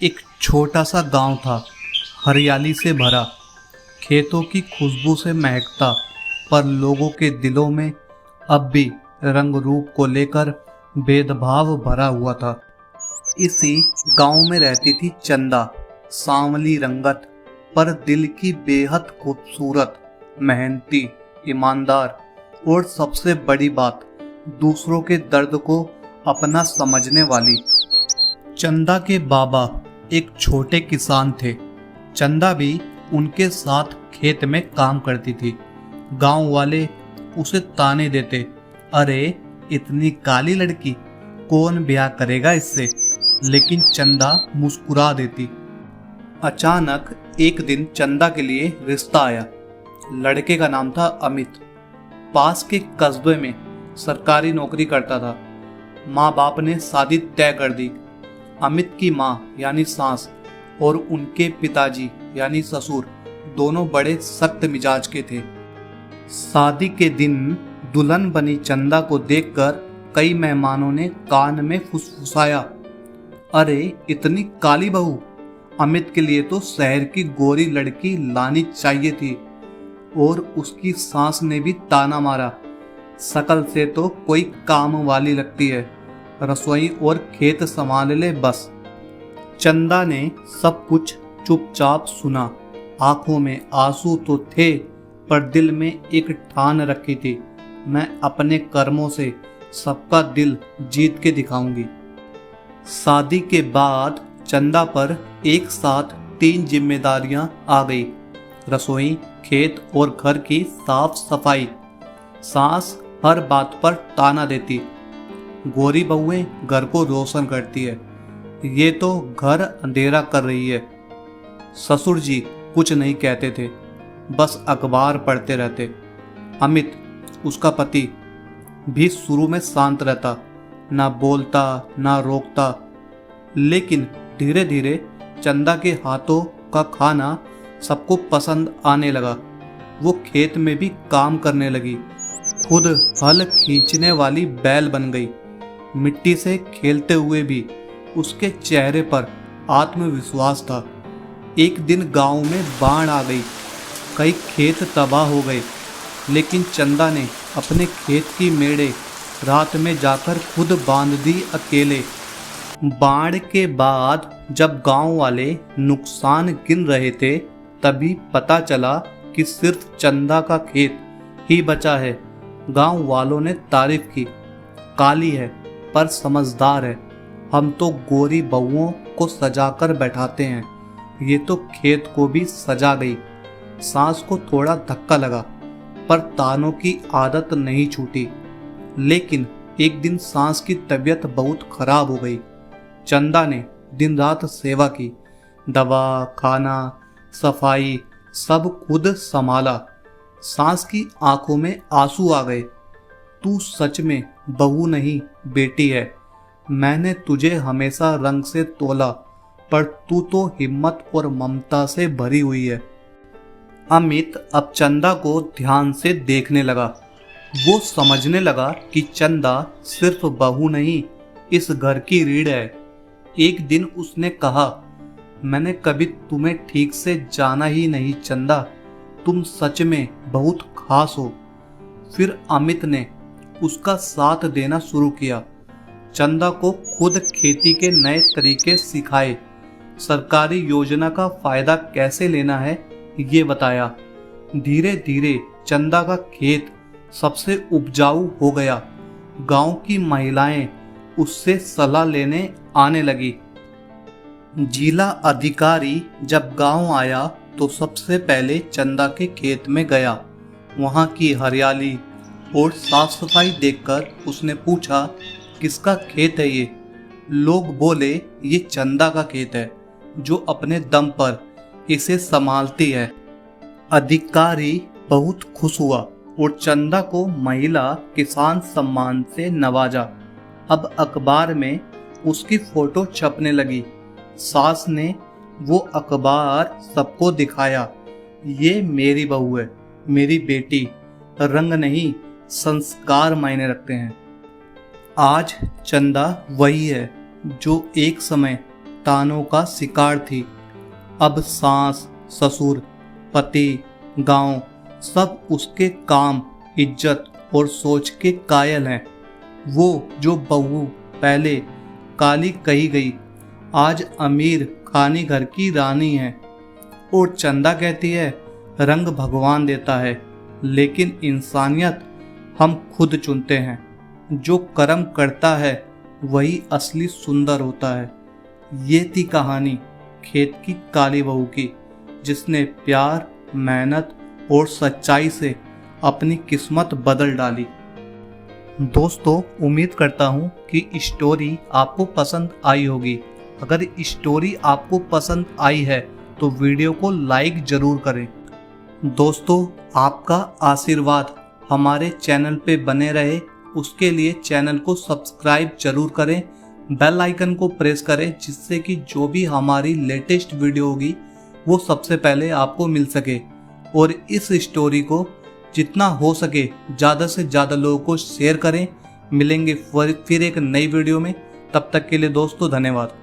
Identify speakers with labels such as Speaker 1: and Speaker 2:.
Speaker 1: एक छोटा सा गांव था, हरियाली से भरा, खेतों की खुशबू से महकता, पर लोगों के दिलों में अब भी रंग रूप को लेकर भेदभाव भरा हुआ था। इसी गांव में रहती थी चंदा, सांवली रंगत पर दिल की बेहद खूबसूरत, मेहनती, ईमानदार और सबसे बड़ी बात, दूसरों के दर्द को अपना समझने वाली। चंदा के बाबा एक छोटे किसान थे। चंदा भी उनके साथ खेत में काम करती थी। गांव वाले उसे ताने देते, अरे इतनी काली लड़की, कौन ब्याह करेगा इससे। लेकिन चंदा मुस्कुरा देती। अचानक एक दिन चंदा के लिए रिश्ता आया। लड़के का नाम था अमित। पास के कस्बे में सरकारी नौकरी करता था। माँ बाप ने शादी तय कर दी। अमित की माँ यानी सास और उनके पिताजी यानी ससुर दोनों बड़े सख्त मिजाज के थे। शादी के दिन दुल्हन बनी चंदा को देखकर कई मेहमानों ने कान में फुसफुसाया, अरे इतनी काली बहू, अमित के लिए तो शहर की गोरी लड़की लानी चाहिए थी। और उसकी सास ने भी ताना मारा, शकल से तो कोई काम वाली लगती है, रसोई और खेत संभाल ले बस। चंदा ने सब कुछ चुपचाप सुना। आंखों में आंसू तो थे, पर दिल में एक ठान रखी थी, मैं अपने कर्मों से सबका दिल जीत के दिखाऊंगी। शादी के बाद चंदा पर एक साथ 3 जिम्मेदारियां आ गई, रसोई, खेत और घर की साफ सफाई। सास हर बात पर ताना देती, गोरी बहुएं घर को रोशन करती है, ये तो घर अंधेरा कर रही है। ससुर जी कुछ नहीं कहते थे, बस अखबार पढ़ते रहते। अमित, उसका पति, भी शुरू में शांत रहता, ना बोलता ना रोकता। लेकिन धीरे धीरे चंदा के हाथों का खाना सबको पसंद आने लगा। वो खेत में भी काम करने लगी, खुद हल खींचने वाली बैल बन गई। मिट्टी से खेलते हुए भी उसके चेहरे पर आत्मविश्वास था। एक दिन गांव में बाढ़ आ गई, कई खेत तबाह हो गए, लेकिन चंदा ने अपने खेत की मेड़े रात में जाकर खुद बांध दी अकेले। बाढ़ के बाद जब गांव वाले नुकसान गिन रहे थे, तभी पता चला कि सिर्फ चंदा का खेत ही बचा है। गांव वालों ने तारीफ की, काली है पर समझदार है, हम तो गोरी बहुओं को सजाकर बैठाते हैं, ये तो खेत को भी सजा गई। सास को थोड़ा धक्का लगा, पर तानों की आदत नहीं छूटी। लेकिन एक दिन सास की तबीयत बहुत खराब हो गई। चंदा ने दिन रात सेवा की, दवा, खाना, सफाई सब खुद संभाला। सास की आंखों में आंसू आ गए, तू सच में बहू नहीं बेटी है, मैंने तुझे हमेशा रंग से तोला, पर तू तो हिम्मत और ममता से भरी हुई है। अमित अब चंदा को ध्यान से देखने लगा। वो समझने लगा कि चंदा सिर्फ बहू नहीं, इस घर की रीढ़ है। एक दिन उसने कहा, मैंने कभी तुम्हें ठीक से जाना ही नहीं चंदा, तुम सच में बहुत खास हो। फिर अमित ने उसका साथ देना शुरू किया। चंदा को खुद खेती के नए तरीके सिखाए, सरकारी योजना का फायदा कैसे लेना है ये बताया। धीरे धीरे चंदा का खेत सबसे उपजाऊ हो गया। गांव की महिलाएं उससे सलाह लेने आने लगी। जिला अधिकारी जब गांव आया तो सबसे पहले चंदा के खेत में गया। वहां की हरियाली और साफ सफाई देखकर उसने पूछा, किसका खेत है ये। लोग बोले, ये चंदा का खेत है, जो अपने दम पर इसे संभालती है। अधिकारी बहुत खुश हुआ और चंदा को महिला किसान सम्मान से नवाजा। अब अखबार में उसकी फोटो छपने लगी। सास ने वो अखबार सबको दिखाया, ये मेरी बहू है, मेरी बेटी, रंग नहीं संस्कार मायने रखते हैं। आज चंदा वही है जो एक समय तानों का शिकार थी। अब सास, ससुर, पति, गांव सब उसके काम, इज्जत और सोच के कायल हैं। वो जो बहू पहले काली कही गई, आज अमीर खानी घर की रानी है। और चंदा कहती है रंग भगवान देता है, लेकिन इंसानियत हम खुद चुनते हैं। जो कर्म करता है वही असली सुंदर होता है। ये थी कहानी खेत की काली बहू की, जिसने प्यार, मेहनत और सच्चाई से अपनी किस्मत बदल डाली। दोस्तों, उम्मीद करता हूँ कि स्टोरी आपको पसंद आई होगी। अगर स्टोरी आपको पसंद आई है तो वीडियो को लाइक जरूर करें। दोस्तों, आपका आशीर्वाद हमारे चैनल पे बने रहे, उसके लिए चैनल को सब्सक्राइब जरूर करें, बेल आइकन को प्रेस करें, जिससे कि जो भी हमारी लेटेस्ट वीडियो होगी वो सबसे पहले आपको मिल सके। और इस स्टोरी को जितना हो सके ज़्यादा से ज़्यादा लोगों को शेयर करें। मिलेंगे फिर एक नई वीडियो में, तब तक के लिए दोस्तों धन्यवाद।